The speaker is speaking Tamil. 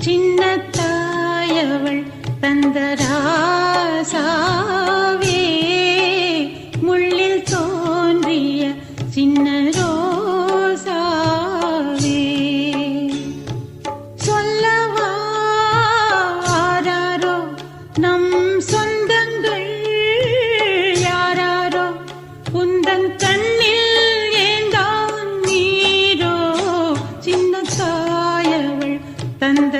சின்ன தாயவள் தந்த ராசாவே, முள்ளில் தோன்றிய சின்ன ரோசாவே. சொல்லவா ஆராரோ நம் சொந்தங்கள் யாராரோ, உந்தன் கண்ணில் ஏந்தான் நீரோ, சின்ன தாயவள் தந்த